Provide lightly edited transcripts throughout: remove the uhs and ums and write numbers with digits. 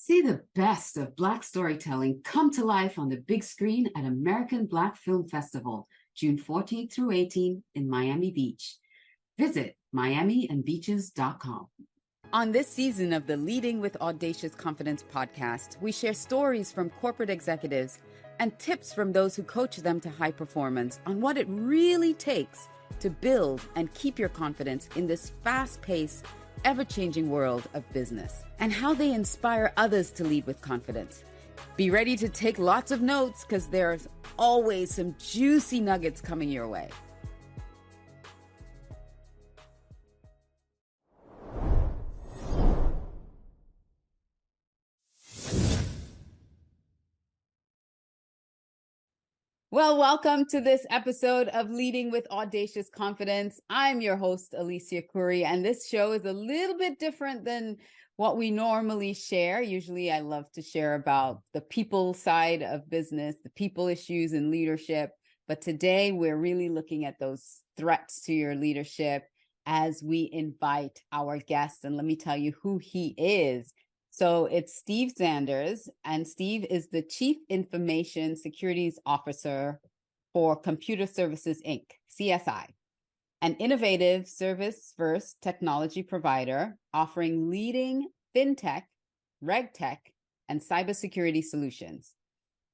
See the best of Black storytelling come to life on the big screen at American Black Film Festival, June 14th through 18th in Miami Beach. Visit miamiandbeaches.com. On this season of the Leading with Audacious Confidence podcast, we share stories from corporate executives and tips from those who coach them to high performance on what it really takes to build and keep your confidence in this fast-paced, ever-changing world of business, and how they inspire others to lead with confidence. Be ready to take lots of notes because there's always some juicy nuggets coming your way. Well, welcome to this episode of Leading with Audacious Confidence. I'm your host, Alicia Curry, and this show is a little bit different than what we normally share. Usually I love to share about the people side of business, the people issues and leadership. But today we're really looking at those threats to your leadership as we invite our guest. And let me tell you who he is. So it's Steve Sanders, and Steve is the Chief Information Security Officer for Computer Services, Inc., CSI, an innovative service-first technology provider offering leading Fintech, Regtech, and Cybersecurity Solutions.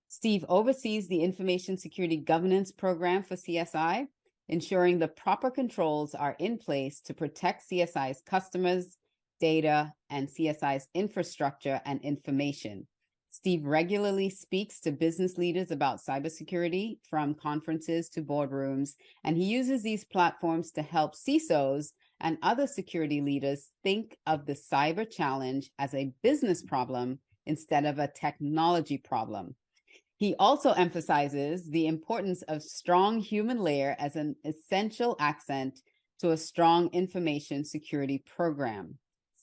Steve oversees the Information Security Governance Program for CSI, ensuring the proper controls are in place to protect CSI's customers, data, and CSI's infrastructure and information. Steve regularly speaks to business leaders about cybersecurity, from conferences to boardrooms, and he uses these platforms to help CISOs and other security leaders think of the cyber challenge as a business problem instead of a technology problem. He also emphasizes the importance of strong human layer as an essential accent to a strong information security program.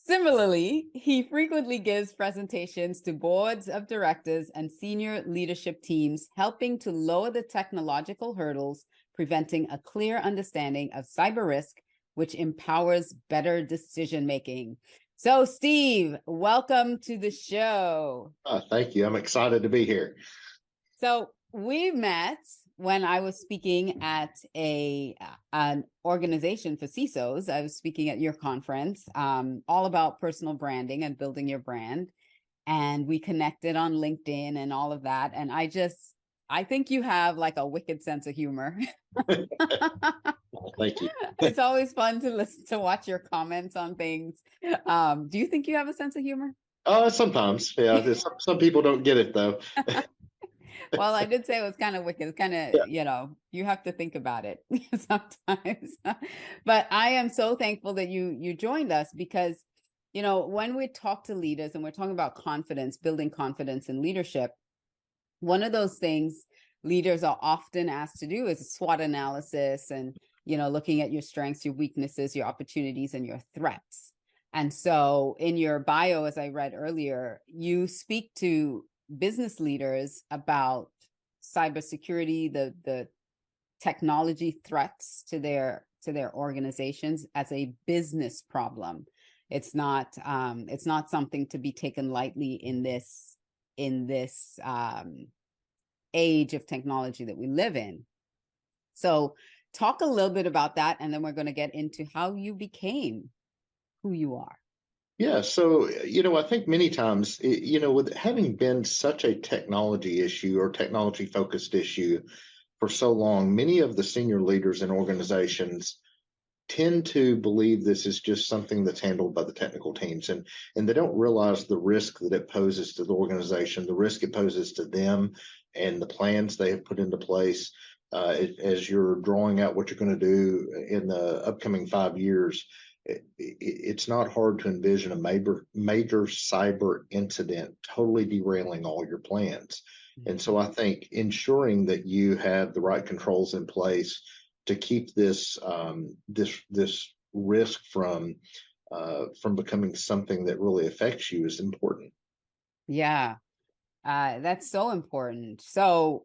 Similarly, he frequently gives presentations to boards of directors and senior leadership teams, helping to lower the technological hurdles, preventing a clear understanding of cyber risk, which empowers better decision-making. So, Steve, welcome to the show. Thank you. I'm excited to be here. So we met when I was speaking at an organization for CISOs. I was speaking at your conference, all about personal branding and building your brand. And we connected on LinkedIn and all of that. And I think you have like a wicked sense of humor. Thank you. It's always fun to listen to watch your comments on things. Do you think you have a sense of humor? Sometimes, yeah. Some people don't get it though. Well, I did say it was kind of wicked. It's kind of, you have to think about it sometimes. But I am so thankful that you joined us because, when we talk to leaders and we're talking about confidence, building confidence in leadership, one of those things leaders are often asked to do is a SWOT analysis and, looking at your strengths, your weaknesses, your opportunities, and your threats. And so in your bio, as I read earlier, you speak to business leaders about cybersecurity, the technology threats to their organizations as a business problem. It's not something to be taken lightly in this age of technology that we live in. So talk a little bit about that, and then we're going to get into how you became who you are. Yeah, so, I think many times, with having been such a technology issue or technology focused issue for so long, many of the senior leaders in organizations tend to believe this is just something that's handled by the technical teams, and they don't realize the risk that it poses to the organization, the risk it poses to them, and the plans they have put into place as you're drawing out what you're going to do in the upcoming 5 years. It's not hard to envision a major cyber incident totally derailing all your plans. And so I think ensuring that you have the right controls in place to keep this risk from becoming something that really affects you is important. Yeah, that's so important. So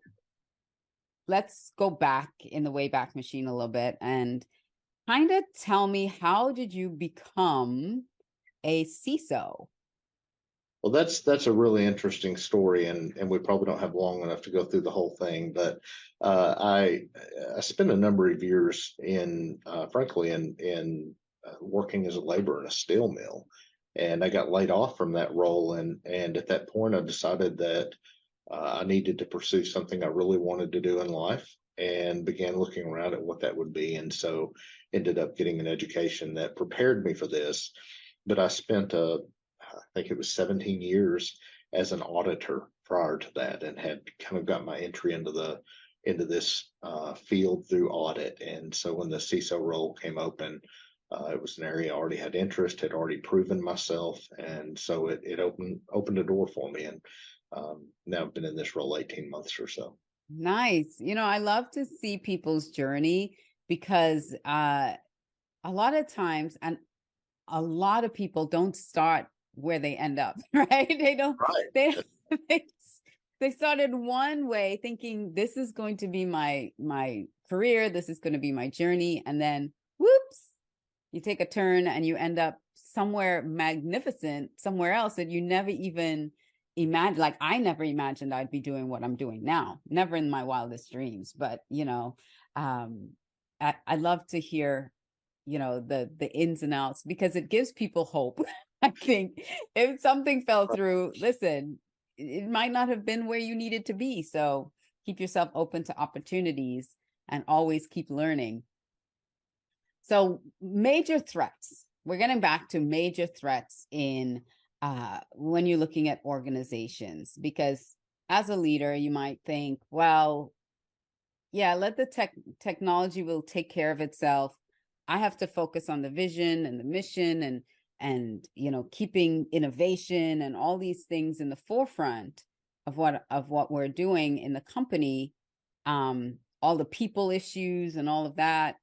let's go back in the Wayback Machine a little bit and kind of tell me, how did you become a CISO? Well, that's a really interesting story, and we probably don't have long enough to go through the whole thing. But I spent a number of years frankly, working as a laborer in a steel mill, and I got laid off from that role. And at that point, I decided that I needed to pursue something I really wanted to do in life, and began looking around at what that would be. And so ended up getting an education that prepared me for this. But I spent I think it was 17 years as an auditor prior to that, and had kind of got my entry into this field through audit. And so when the CISO role came open, it was an area I already had interest, had already proven myself, and so it opened a door for me. And now I've been in this role 18 months or so. Nice. I love to see people's journey because a lot of times, and a lot of people don't start where they end up, right? They don't, Right. they, they started one way thinking this is going to be my career, this is going to be my journey. And then whoops, you take a turn and you end up somewhere magnificent, somewhere else that you never even imagined. Like I never imagined I'd be doing what I'm doing now, never in my wildest dreams. But I love to hear the ins and outs, because it gives people hope. I think if something fell through, listen, it might not have been where you needed to be. So keep yourself open to opportunities and always keep learning. So major threats, we're getting back to major threats in when you're looking at organizations, because as a leader, you might think, well, yeah, let the technology will take care of itself. I have to focus on the vision and the mission and keeping innovation and all these things in the forefront of what we're doing in the company, all the people issues and all of that.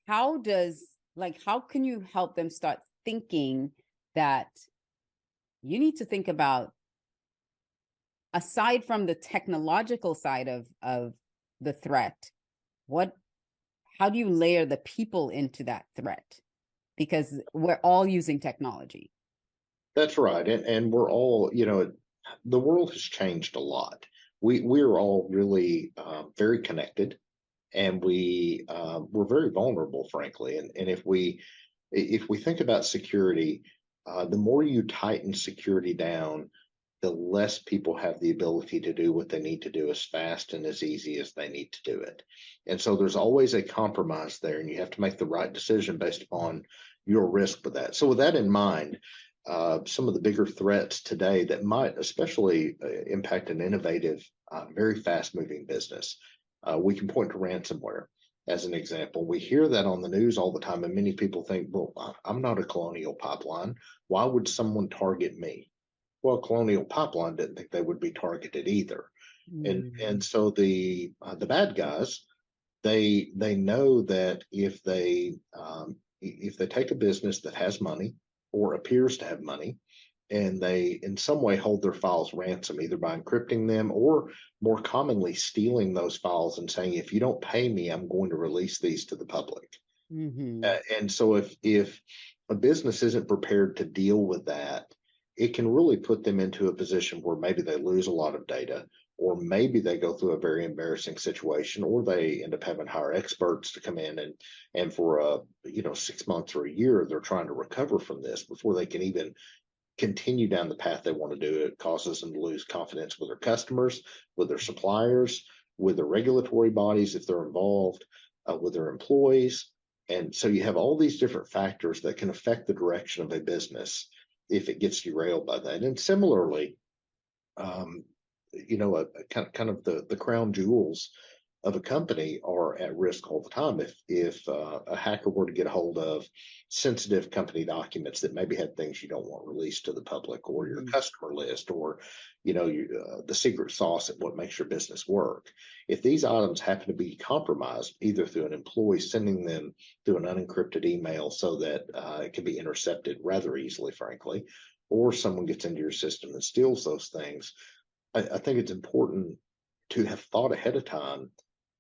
How can you help them start thinking that you need to think about, aside from the technological side of the threat, how do you layer the people into that threat? Because we're all using technology. That's right. And we're all, the world has changed a lot. We're all really very connected, and we're very vulnerable, frankly. And if we think about security, the more you tighten security down, the less people have the ability to do what they need to do as fast and as easy as they need to do it. And so there's always a compromise there, and you have to make the right decision based upon your risk with that. So with that in mind, some of the bigger threats today that might especially impact an innovative, very fast-moving business, we can point to ransomware as an example. We hear that on the news all the time, and many people think, well, I'm not a Colonial Pipeline. Why would someone target me? Well, Colonial Pipeline didn't think they would be targeted either. And so the bad guys, they know that if they take a business that has money or appears to have money, and they in some way hold their files ransom, either by encrypting them or more commonly stealing those files and saying, if you don't pay me, I'm going to release these to the public. And so if a business isn't prepared to deal with that, it can really put them into a position where maybe they lose a lot of data, or maybe they go through a very embarrassing situation, or they end up having to hire experts to come in and for 6 months or a year, they're trying to recover from this before they can even continue down the path they want to do. It causes them to lose confidence with their customers, with their suppliers, with the regulatory bodies if they're involved, with their employees. And so you have all these different factors that can affect the direction of a business if it gets derailed by that. And similarly, kind of the crown jewels of a company are at risk all the time. If a hacker were to get a hold of sensitive company documents that maybe had things you don't want released to the public, or your customer list, or the secret sauce at what makes your business work, if these items happen to be compromised, either through an employee sending them through an unencrypted email so that it can be intercepted rather easily, frankly, or someone gets into your system and steals those things, I think it's important to have thought ahead of time,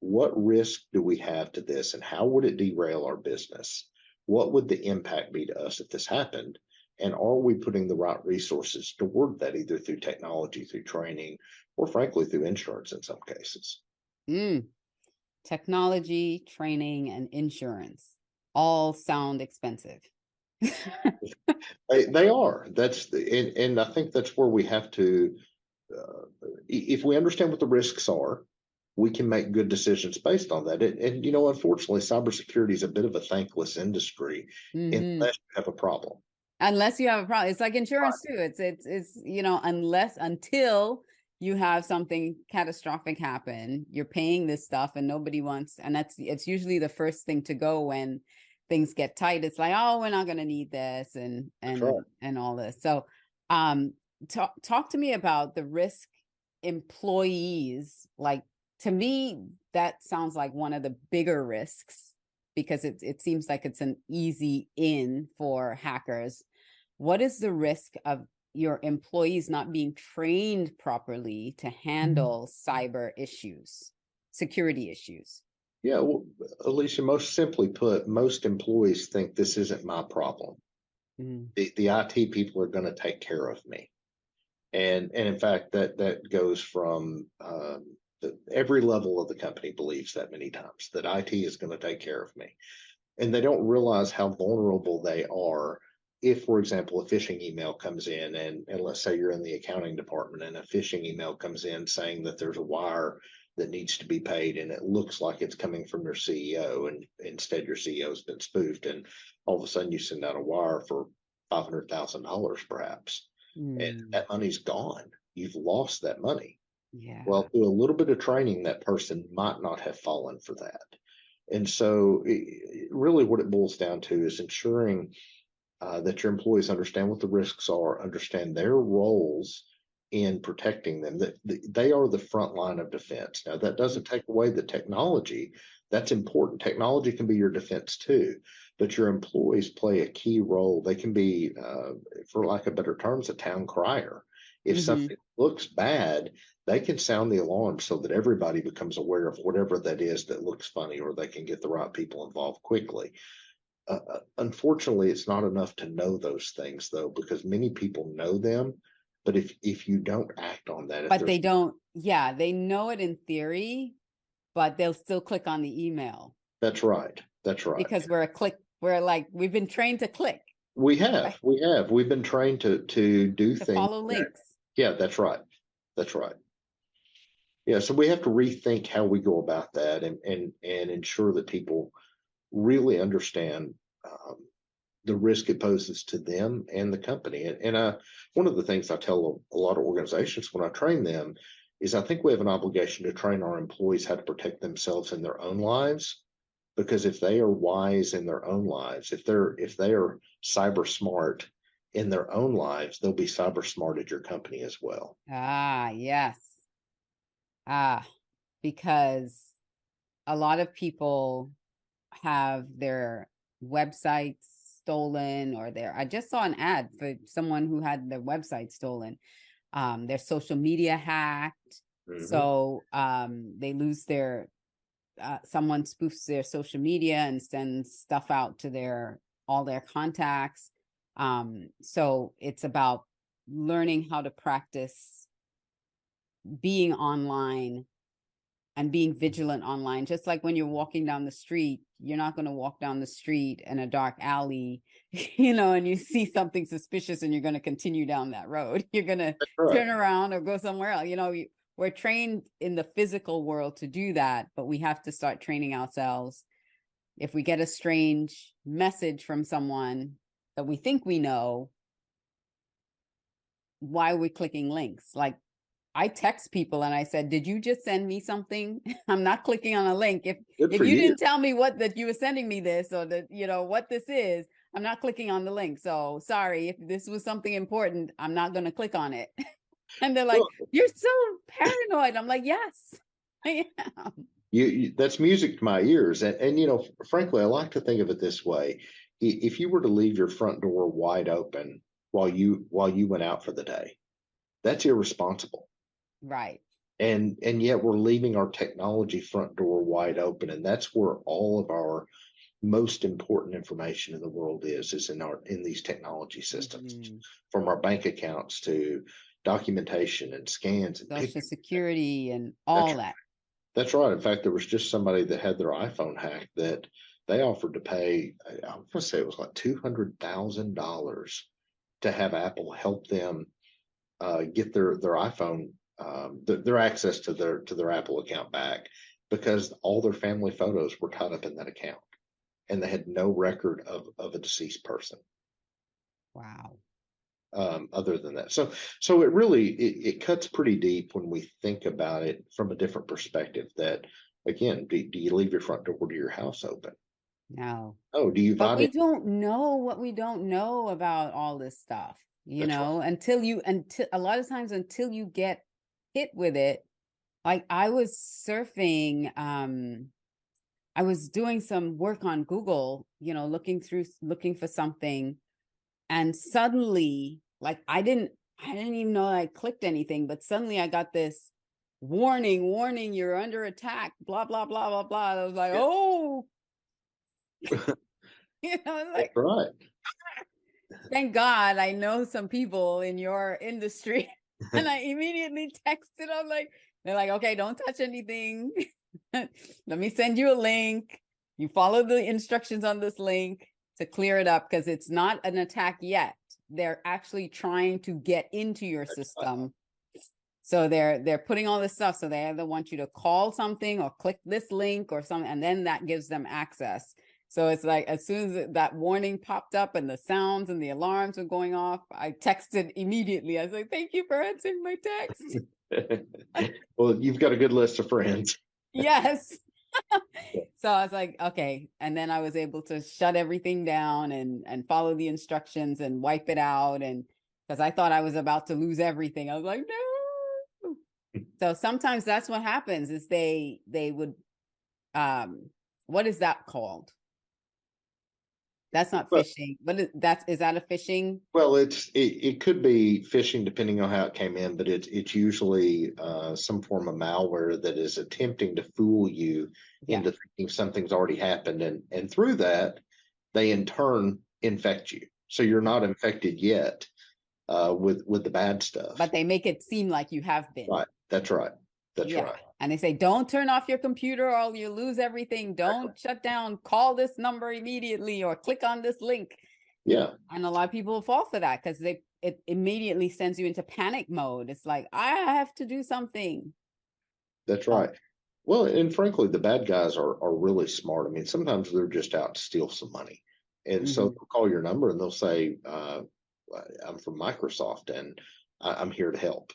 what risk do we have to this, and how would it derail our business? What would the impact be to us if this happened? And are we putting the right resources toward that, either through technology, through training, or frankly, through insurance in some cases? Technology, training, and insurance all sound expensive. They are. And I think that's where we have to, if we understand what the risks are, we can make good decisions based on that. And unfortunately, cybersecurity is a bit of a thankless industry unless you have a problem. Unless you have a problem. It's like insurance too. It's until you have something catastrophic happen, you're paying this stuff and nobody wants, and it's usually the first thing to go when things get tight. It's like, oh, we're not going to need this and all this. So talk to me about the risk employees. Like, to me, that sounds like one of the bigger risks, because it seems like it's an easy in for hackers. What is the risk of your employees not being trained properly to handle cyber issues, security issues? Yeah, well, Alicia, most simply put, most employees think this isn't my problem. The IT people are going to take care of me. And in fact, that goes from every level of the company believes that many times, that IT is going to take care of me. And they don't realize how vulnerable they are if, for example, a phishing email comes in, and let's say you're in the accounting department and a phishing email comes in saying that there's a wire that needs to be paid, and it looks like it's coming from your CEO, and instead your CEO has been spoofed, and all of a sudden you send out a wire for $500,000 perhaps, and that money's gone. You've lost that money. Yeah. Well, through a little bit of training, that person might not have fallen for that. And so really what it boils down to is ensuring that your employees understand what the risks are, understand their roles in protecting them, that they are the front line of defense. Now, that doesn't take away the technology. That's important. Technology can be your defense too, but your employees play a key role. They can be, for lack of better terms, a town crier. If something looks bad, they can sound the alarm so that everybody becomes aware of whatever that is that looks funny, or they can get the right people involved quickly. Unfortunately, it's not enough to know those things, though, because many people know them. But if you don't act on that, but they don't, they know it in theory, but they'll still click on the email. That's right. Because we've been trained to click. We've been trained to do things. Follow links. Yeah, that's right. Yeah, so we have to rethink how we go about that, and ensure that people really understand the risk it poses to them and the company. And one of the things I tell a lot of organizations when I train them is I think we have an obligation to train our employees how to protect themselves in their own lives, because if they are wise in their own lives, if they are cyber smart in their own lives, they'll be cyber smart at your company as well. Yes. Because a lot of people have their websites stolen, or I just saw an ad for someone who had their website stolen, their social media hacked. So they lose their someone spoofs their social media and sends stuff out to all their contacts. So it's about learning how to practice being online and being vigilant online. Just like when you're walking down the street, you're not going to walk down the street in a dark alley, and you see something suspicious and you're going to continue down that road. You're going to turn around or go somewhere else. We're trained in the physical world to do that, but we have to start training ourselves. If we get a strange message from someone that we think we know, why are we clicking links? Like, I text people and I said, did you just send me something? I'm not clicking on a link. If you didn't tell me that you were sending me this, or that, what this is, I'm not clicking on the link. So sorry, if this was something important, I'm not going to click on it. And they're like, you're so paranoid. I'm like, yes, I am. That's music to my ears. And frankly, I like to think of it this way. If you were to leave your front door wide open while you went out for the day, that's irresponsible. Right. And yet we're leaving our technology front door wide open. And that's where all of our most important information in the world is in these technology systems, from our bank accounts to documentation and scans and Social pictures. Security and all that. That's right. In fact, there was just somebody that had their iPhone hacked that they offered to pay, I want to say it was like $200,000 to have Apple help them get their iPhone, their access to their Apple account back, because all their family photos were tied up in that account, and they had no record of a deceased person. Wow. Other than that, so it really it cuts pretty deep when we think about it from a different perspective. That, again, do you leave your front door to your house open? No. Oh, do you? But we don't know what we don't know about all this stuff, Right. until a lot of times until you get hit with it. Like I was surfing, I was doing some work on Google, looking for something, and suddenly, like I didn't even know I clicked anything, but suddenly I got this warning, you're under attack, blah, blah, blah, blah, blah. I was like, oh, like, That's right. thank God I know some people in your industry. And I immediately texted, they're like, okay, don't touch anything. Let me send you a link. You follow the instructions on this link to clear it up, because it's not an attack yet. They're actually trying to get into your system. So they're putting all this stuff. So they either want you to call something or click this link or something, and then that gives them access. So it's like, as soon as that warning popped up and the sounds and the alarms were going off, I texted immediately. I was like, thank you for answering my text. Well, you've got a good list of friends. Yes. So I was like, okay. And then I was able to shut everything down and follow the instructions and wipe it out. And because I thought I was about to lose everything, I was like, no. So sometimes that's what happens, is they would, what is that called? That's not phishing. But is that a phishing? Well, it could be phishing depending on how it came in, but it's usually some form of malware that is attempting to fool you into thinking something's already happened, and through that, they in turn infect you. So you're not infected yet with the bad stuff. But they make it seem like you have been. Right. That's right. That's right. And they say, don't turn off your computer or you lose everything. Don't shut down. Call this number immediately or click on this link. Yeah. And a lot of people fall for that because it immediately sends you into panic mode. It's like, I have to do something. That's right. Well, and frankly, the bad guys are really smart. I mean, sometimes they're just out to steal some money. And so they'll call your number and they'll say, I'm from Microsoft and I'm here to help.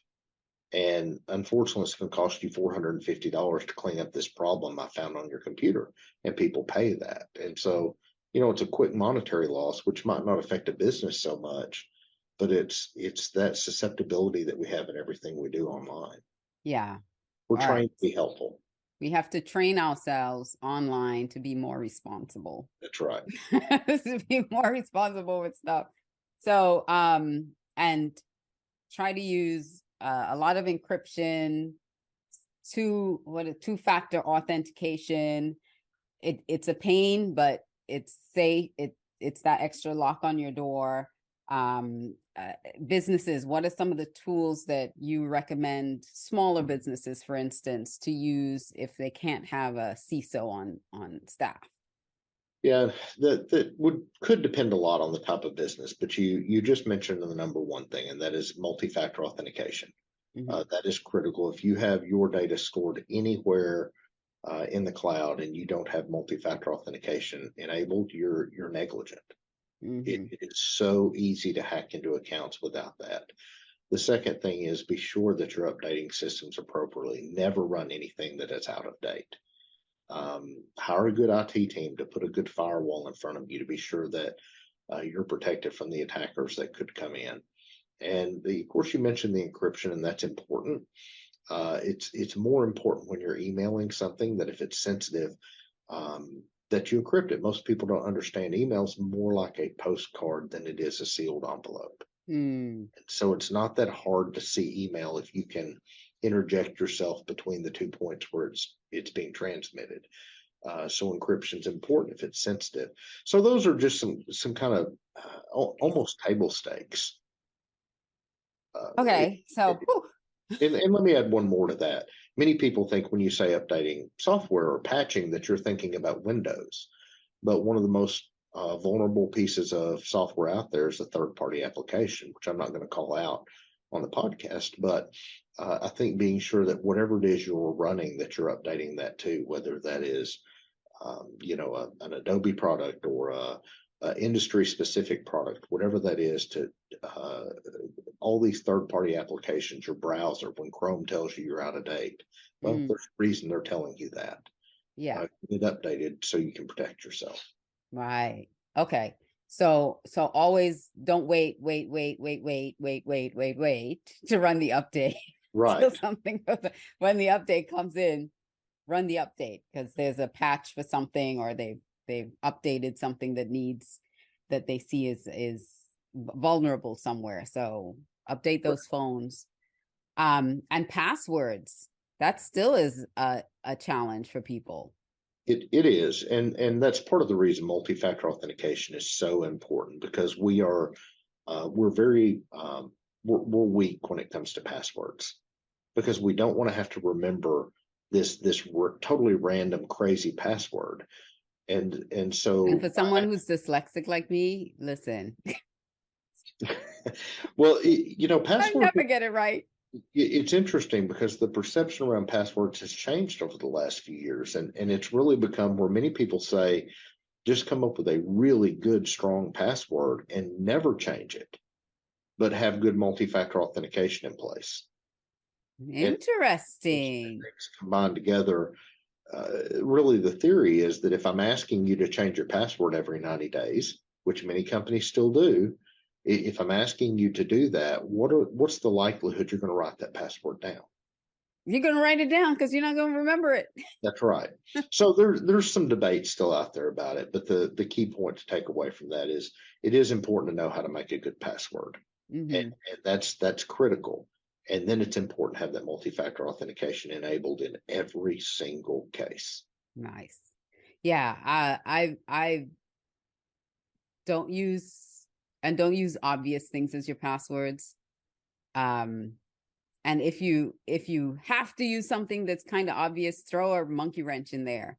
And unfortunately, it's going to cost you $450 to clean up this problem I found on your computer. And people pay that. And so, it's a quick monetary loss, which might not affect a business so much, but it's that susceptibility that we have in everything we do online. Yeah. We're trying to be helpful. We have to train ourselves online to be more responsible. That's right. To be more responsible with stuff. So, and try to use a lot of encryption, two-factor authentication. It's a pain, but it's safe. It's that extra lock on your door. Businesses, what are some of the tools that you recommend smaller businesses, for instance, to use if they can't have a CISO on staff? Yeah, that could depend a lot on the type of business, but you just mentioned the number one thing, and that is multi-factor authentication. That is critical. If you have your data stored anywhere in the cloud and you don't have multi-factor authentication enabled, you're negligent. It is so easy to hack into accounts without that. The second thing is be sure that you're updating systems appropriately. Never run anything that is out of date. Hire a good IT team to put a good firewall in front of you to be sure that you're protected from the attackers that could come in. And of course, you mentioned the encryption, and that's important. It's more important when you're emailing something that if it's sensitive, that you encrypt it. Most people don't understand email's more like a postcard than it is a sealed envelope. So it's not that hard to see email if you can interject yourself between the 2 points where it's being transmitted. So encryption is important if it's sensitive. So those are just some kind of almost table stakes. Okay, so And let me add one more to that. Many people think when you say updating software or patching that you're thinking about Windows, but one of the most vulnerable pieces of software out there is a third-party application, which I'm not going to call out on the podcast, but I think being sure that whatever it is you're running, that you're updating that to, whether that is, an Adobe product or a industry-specific product, whatever that is, to all these third-party applications, your browser, when Chrome tells you you're out of date, well, there's a reason they're telling you that. yeah, Get it updated so you can protect yourself. right. Okay. So always don't wait to run the update. Right. Till something when the update comes in, run the update because there's a patch for something, or they've updated something that they see is vulnerable somewhere. So update those phones. And passwords. That still is a challenge for people. It is, and that's part of the reason multi-factor authentication is so important, because we're very we're weak when it comes to passwords, because we don't want to have to remember this totally random crazy password, and so And for someone who's dyslexic like me, listen, well, I passwords, never get it right. it's interesting because the perception around passwords has changed over the last few years, and it's really become where many people say, just come up with a really good, strong password and never change it, but have good multi-factor authentication in place. Interesting. Things combined together. Really, the theory is that if I'm asking you to change your password every 90 days, which many companies still do, if I'm asking you to do that, what's the likelihood you're going to write that password down? You're going to write it down because you're not going to remember it. That's right. So there's some debate still out there about it, but the key point to take away from that is it is important to know how to make a good password, and that's critical. And then it's important to have that multi-factor authentication enabled in every single case. Nice. Yeah, I don't use obvious things as your passwords. And if you have to use something that's kind of obvious, throw a monkey wrench in there.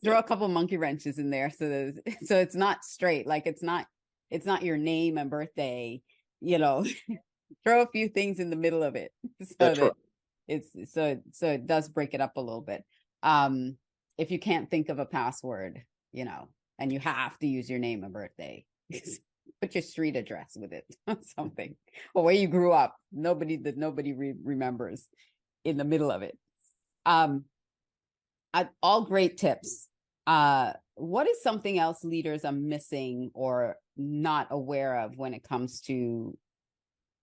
Throw a couple monkey wrenches in there so it's not straight. Like it's not your name and birthday, throw a few things in the middle of it That's right. so it does break it up a little bit. If you can't think of a password, and you have to use your name and birthday, put your street address with it, something, or where you grew up. Nobody remembers in the middle of it. All great tips. What is something else leaders are missing or not aware of when it comes to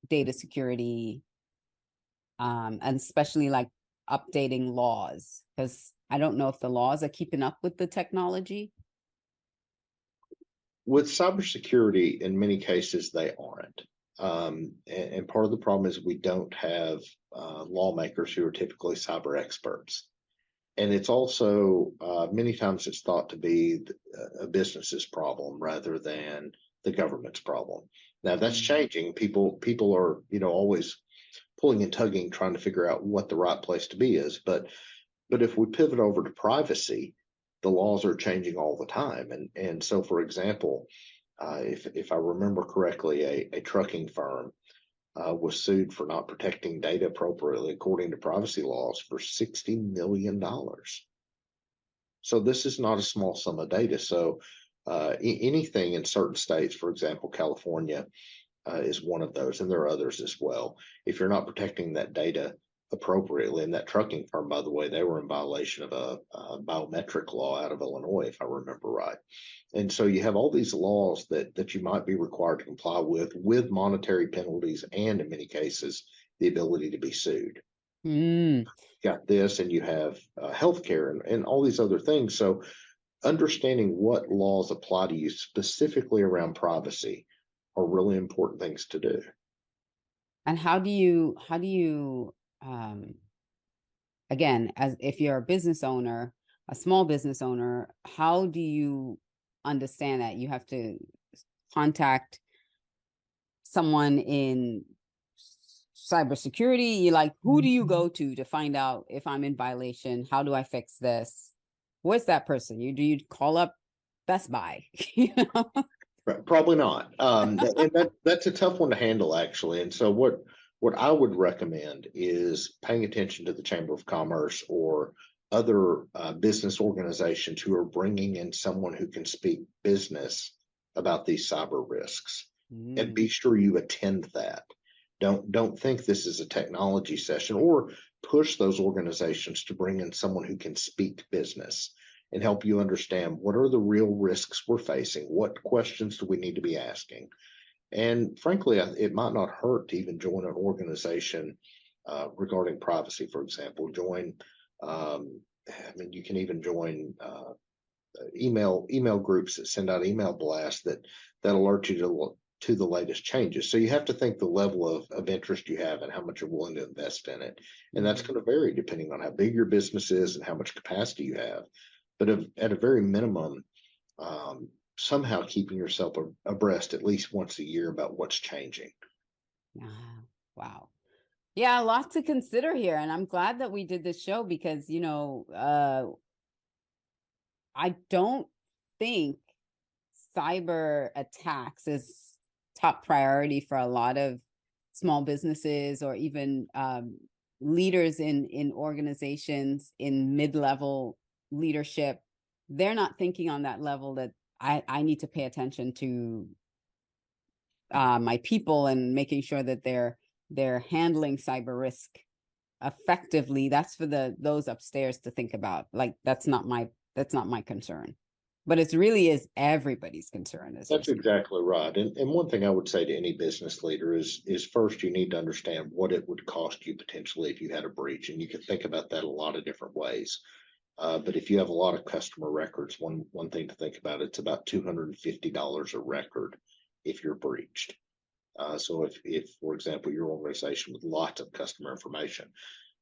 data security, and especially like updating laws? Because I don't know if the laws are keeping up with the technology. With cybersecurity, in many cases, they aren't. And part of the problem is we don't have lawmakers who are typically cyber experts. And it's also many times it's thought to be a business's problem rather than the government's problem. Now that's changing. People are always pulling and tugging, trying to figure out what the right place to be is. But if we pivot over to privacy, the laws are changing all the time. And so, for example, if I remember correctly, a trucking firm was sued for not protecting data appropriately according to privacy laws for $60 million. So this is not a small sum of data. So anything in certain states, for example, California is one of those, and there are others as well. If you're not protecting that data appropriately, and that trucking firm, by the way, they were in violation of a biometric law out of Illinois, if I remember right. And so you have all these laws that you might be required to comply with monetary penalties, and in many cases, the ability to be sued. Got this, and you have healthcare and all these other things. So understanding what laws apply to you specifically around privacy are really important things to do. And how do you again, as if you're a business owner, a small business owner, how do you understand that you have to contact someone in cybersecurity? You like, who do you go to find out if I'm in violation? How do I fix this? Where's that person? Do you call up Best Buy? You know? Probably not. And that's a tough one to handle, actually. And so what I would recommend is paying attention to the Chamber of Commerce or other business organizations who are bringing in someone who can speak business about these cyber risks, and be sure you attend that. Don't think this is a technology session, or push those organizations to bring in someone who can speak business and help you understand what are the real risks we're facing, what questions do we need to be asking. And frankly, it might not hurt to even join an organization regarding privacy, for example. You can even join email groups that send out email blasts that alert you to the latest changes. So you have to think the level of interest you have and how much you're willing to invest in it. And that's going to vary depending on how big your business is and how much capacity you have. But at a very minimum, somehow keeping yourself abreast at least once a year about what's changing. Wow. Yeah, a lot to consider here. And I'm glad that we did this show because, I don't think cyber attacks is top priority for a lot of small businesses or even leaders in organizations in mid-level leadership. They're not thinking on that level that I need to pay attention to my people and making sure that they're handling cyber risk effectively. That's for those upstairs to think about. Like that's not my concern, but it really is everybody's concern. That's exactly right. And one thing I would say to any business leader is first you need to understand what it would cost you potentially if you had a breach, and you can think about that a lot of different ways. But if you have a lot of customer records, one thing to think about, it's about $250 a record if you're breached. So if for example your organization with lots of customer information,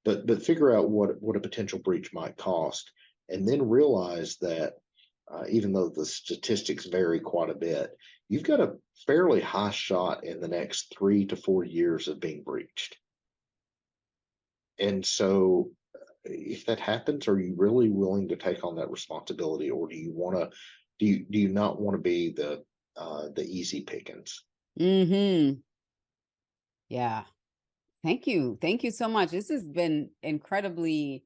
but figure out what a potential breach might cost, and then realize that even though the statistics vary quite a bit, you've got a fairly high shot in the next 3 to 4 years of being breached. And so if that happens, are you really willing to take on that responsibility, or do you not want to be the easy pickings? Yeah. Thank you so much. This has been incredibly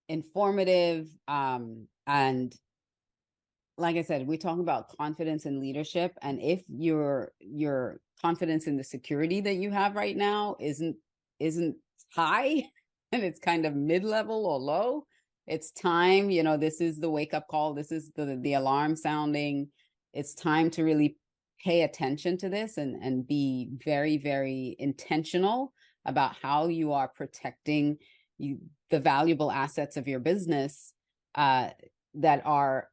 informative. And like I said, we're talking about confidence in leadership, and if your confidence in the security that you have right now isn't high, and it's kind of mid-level or low, it's time, this is the wake-up call. This is the alarm sounding. It's time to really pay attention to this and be very, very intentional about how you are protecting the valuable assets of your business that are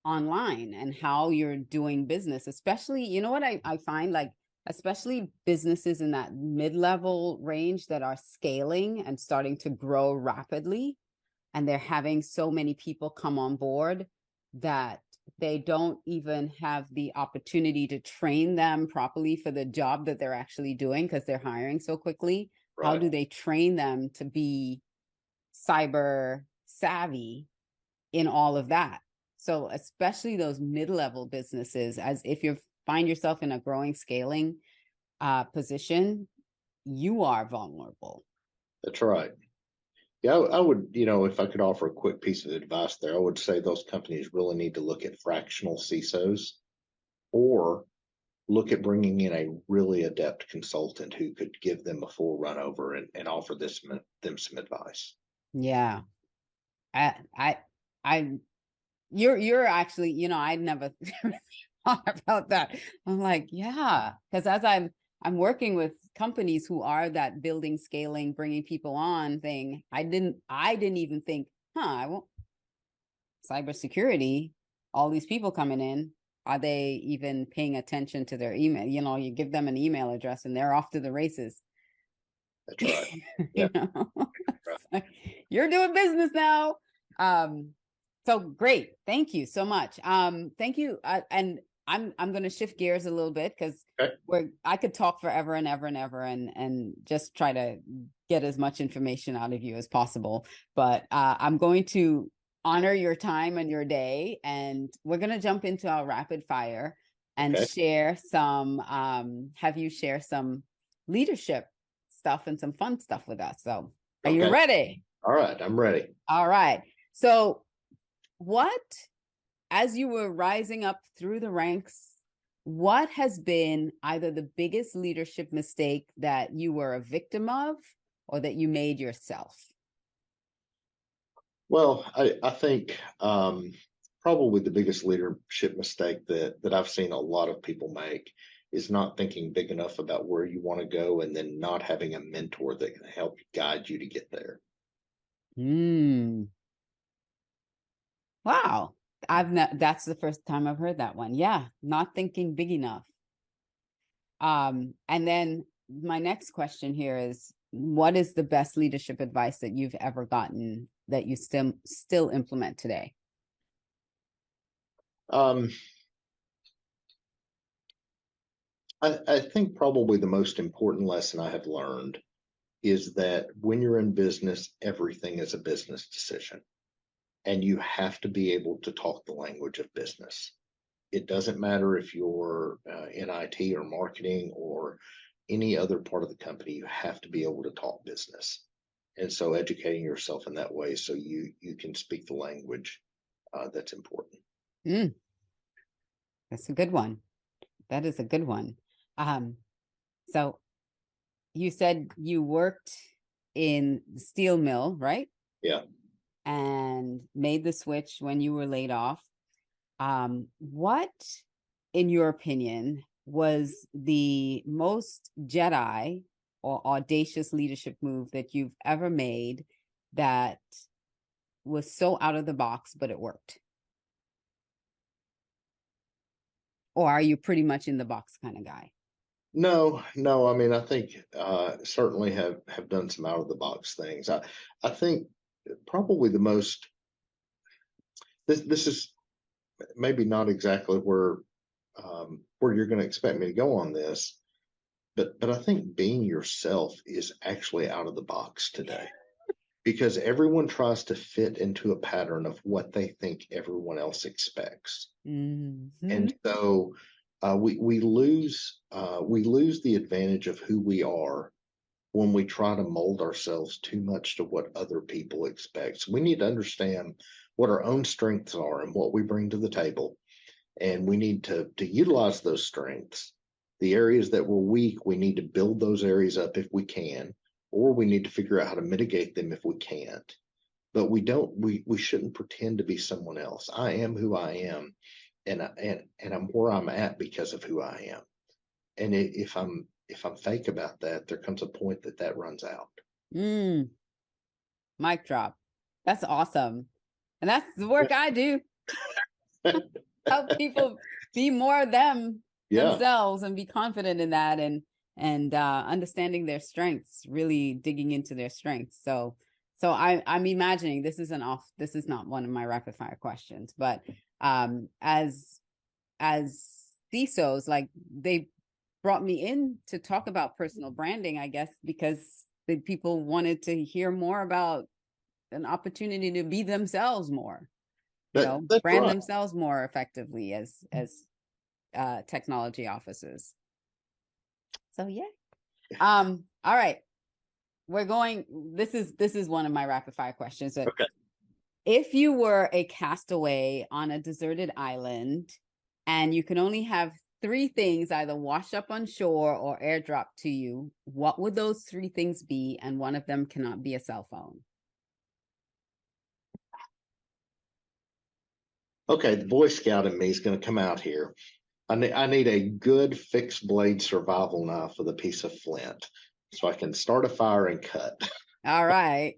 online, and how you're doing business. Especially, what I find, like, especially businesses in that mid-level range that are scaling and starting to grow rapidly, and they're having so many people come on board that they don't even have the opportunity to train them properly for the job that they're actually doing because they're hiring so quickly. Right. How do they train them to be cyber savvy in all of that? So especially those mid-level businesses, as if you find yourself in a growing, scaling position, you are vulnerable. That's right. Yeah, I would, if I could offer a quick piece of advice there, I would say those companies really need to look at fractional CISOs, or look at bringing in a really adept consultant who could give them a full run over and offer them some advice. Yeah. You're actually, I'd never thought about that. I'm like, yeah, because as I'm working with companies who are that building, scaling, bringing people on thing, I didn't even think, I won't. Cybersecurity, all these people coming in, are they even paying attention to their email? You give them an email address and they're off to the races. That's right. Yeah. You're doing business now. So great. Thank you so much. Thank you. And I'm going to shift gears a little bit because I could talk forever and ever and ever and just try to get as much information out of you as possible. But I'm going to honor your time and your day, and we're going to jump into our rapid fire and share some have you share some leadership stuff and some fun stuff with us. So are you ready? All right, I'm ready. All right. So what, as you were rising up through the ranks, what has been either the biggest leadership mistake that you were a victim of or that you made yourself? Well, I think probably the biggest leadership mistake that I've seen a lot of people make is not thinking big enough about where you want to go and then not having a mentor that can help guide you to get there. Wow. That's the first time I've heard that one. Yeah. Not thinking big enough. And then my next question here is, what is the best leadership advice that you've ever gotten that you still implement today? I think probably the most important lesson I have learned is that when you're in business, everything is a business decision. And you have to be able to talk the language of business. It doesn't matter if you're in IT or marketing or any other part of the company, you have to be able to talk business. And so educating yourself in that way so you can speak the language that's important. That's a good one. That is a good one. So you said you worked in the steel mill, right? Yeah. And made the switch when you were laid off. What, in your opinion, was the most Jedi or audacious leadership move that you've ever made that was so out of the box, but it worked? Or are you pretty much in the box kind of guy? No. I mean, I think certainly have done some out of the box things. I think probably the most. This is maybe not exactly where you're going to expect me to go on this, but I think being yourself is actually out of the box today, because everyone tries to fit into a pattern of what they think everyone else expects, and so we lose the advantage of who we are when we try to mold ourselves too much to what other people expect. So we need to understand what our own strengths are and what we bring to the table. And we need to utilize those strengths. The areas that we're weak, we need to build those areas up if we can, or we need to figure out how to mitigate them if we can't. But we shouldn't pretend to be someone else. I am who I am, and I'm where I'm at because of who I am. And if I'm fake about that, there comes a point that runs out. Mic drop. That's awesome. And that's the work I do. Help people be more themselves and be confident in that and understanding their strengths, really digging into their strengths. So I'm imagining this is not one of my rapid fire questions, but as CISOs, like, they brought me in to talk about personal branding, I guess, because the people wanted to hear more about an opportunity to be themselves more, brand themselves more effectively as technology officers. So yeah. All right. This is one of my rapid fire questions. Okay. If you were a castaway on a deserted island and you can only have 3 things either wash up on shore or airdrop to you, what would those 3 things be? And one of them cannot be a cell phone. Okay, the Boy Scout in me is going to come out here. I need a good fixed blade survival knife with a piece of flint so I can start a fire and cut. All right.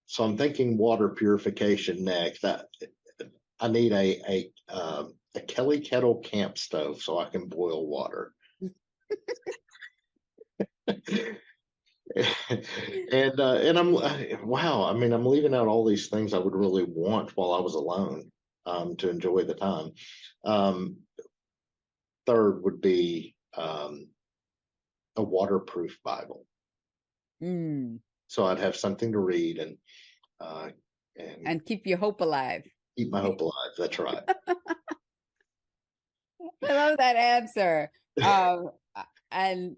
So I'm thinking water purification next. I need a Kelly kettle camp stove so I can boil water. And I'm wow. I mean, I'm leaving out all these things I would really want while I was alone, to enjoy the time. Um, Third would be a waterproof Bible, Mm. so I'd have something to read uh, and And keep your hope alive. keep my hope alive. That's right. I love that answer. And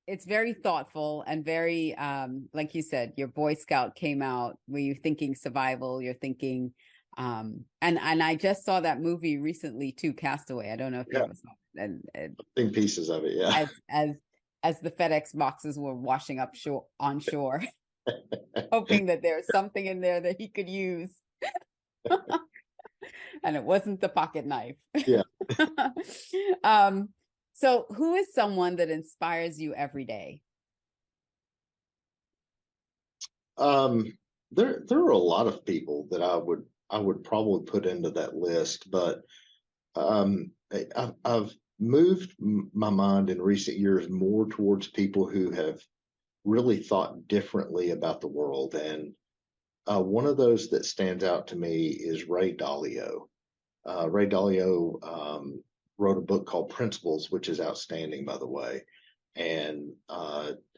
it's very thoughtful and very, like you said, your Boy Scout came out where you're thinking survival, you're thinking, and I just saw that movie recently too, Castaway. I don't know if you Yeah, ever saw it. And think pieces of it. Yeah. as the FedEx boxes were washing up on shore, hoping that there's something in there that he could use. And it wasn't the pocket knife. Yeah. So who is someone that inspires you every day? There are a lot of people that I would probably put into that list, but I've moved my mind in recent years more towards people who have really thought differently about the world. And one of those that stands out to me is Ray Dalio. Ray Dalio wrote a book called Principles, which is outstanding, by the way. And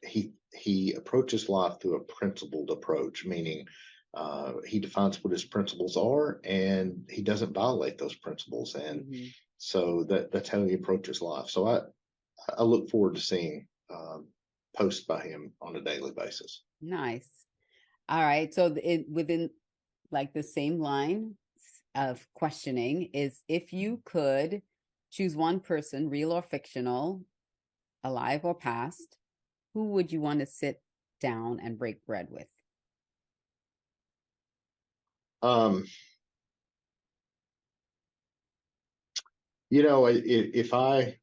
he approaches life through a principled approach, meaning he defines what his principles are, and he doesn't violate those principles. And so that's how he approaches life. So I look forward to seeing posts by him on a daily basis. Nice. All right. So within like the same line of questioning is, if you could choose one person, real or fictional, alive or past, who would you want to sit down and break bread with? You know, if I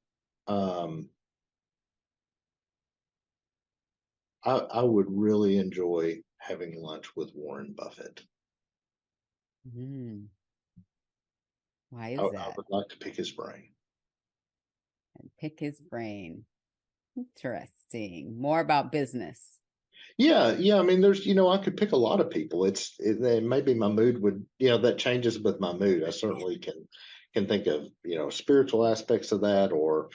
would really enjoy having lunch with Warren Buffett. Why is I that? would like to pick his brain. And pick his brain. Interesting. More about business. Yeah. I mean, I could pick a lot of people. Maybe my mood would, that changes with my mood. I certainly can think of, spiritual aspects of that, or,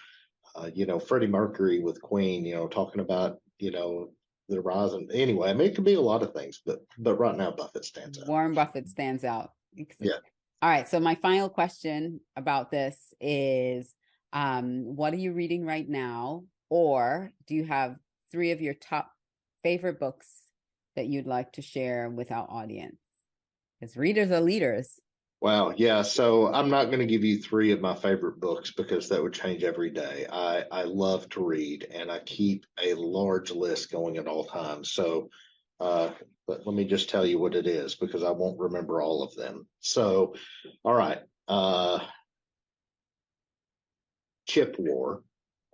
Freddie Mercury with Queen, talking about, the rise. And anyway, I mean, it could be a lot of things, but right now Buffett stands out. Warren Buffett stands out. Yeah. All right. So my final question about this is, what are you reading right now? Or do you have 3 of your top favorite books that you'd like to share with our audience? Because readers are leaders. Wow. Yeah. So I'm not going to give you 3 of my favorite books because that would change every day. I love to read, and I keep a large list going at all times. So but let me just tell you what it is, because I won't remember all of them. So, all right. Chip War,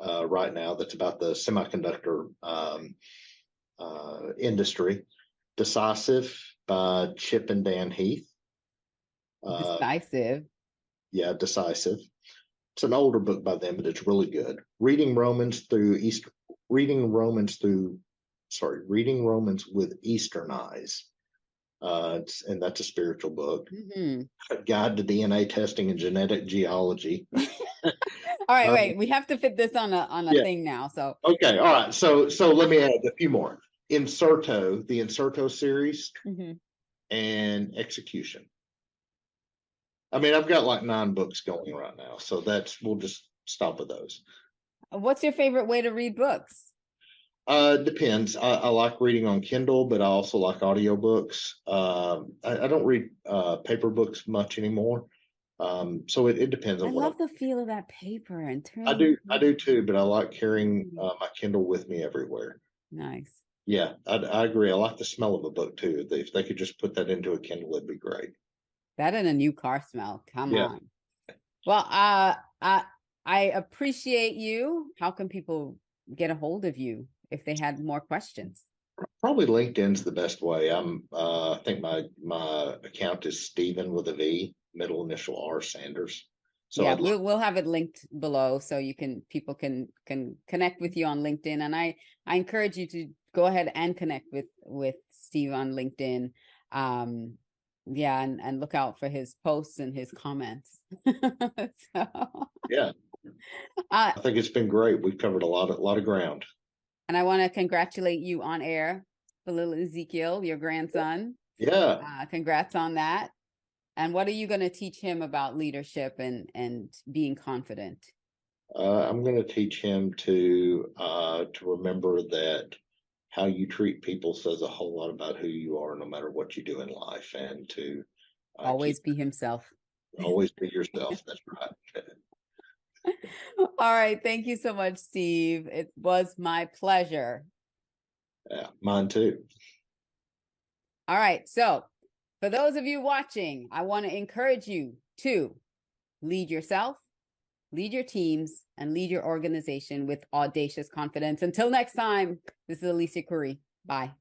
right now, that's about the semiconductor industry. Decisive by Chip and Dan Heath. Decisive. Yeah, Decisive. It's an older book by them, but it's really good. Reading Romans with Eastern eyes. And that's a spiritual book. A guide to DNA testing and genetic geology. All right, wait. We have to fit this on a thing now. So okay, all right. So let me add a few more. The Inserto series, and Execution. I mean, I've got like 9 books going right now, so we'll just stop with those. What's your favorite way to read books? Depends. I like reading on Kindle, but I also like audiobooks. I don't read paper books much anymore. So it depends on I what love the feel of that paper and I do too, but I like carrying my Kindle with me everywhere. Nice. Yeah, I agree. I like the smell of a book too. If they could just put that into a Kindle, it'd be great. That and a new car smell. Come on. Well, I appreciate you. How can people get a hold of you if they had more questions? Probably LinkedIn's the best way. I think my account is Stephen with a V, middle initial R Sanders. So yeah, we'll have it linked below so people can connect with you on LinkedIn. And I encourage you to go ahead and connect with Steve on LinkedIn. Yeah, and look out for his posts and his comments. So, Yeah, I think it's been great. We've covered a lot of ground. and I want to congratulate you on air for little Ezekiel, your grandson. Yeah. Congrats on that. And what are you going to teach him about leadership and being confident? I'm going to teach him to remember that how you treat people says a whole lot about who you are, no matter what you do in life, and to always be himself. Always be yourself. That's right. All right. Thank you so much, Steve. It was my pleasure. Yeah, mine too. All right. So for those of you watching, I want to encourage you to lead yourself, lead your teams, and lead your organization with audacious confidence. Until next time, this is Alicia Curry. Bye.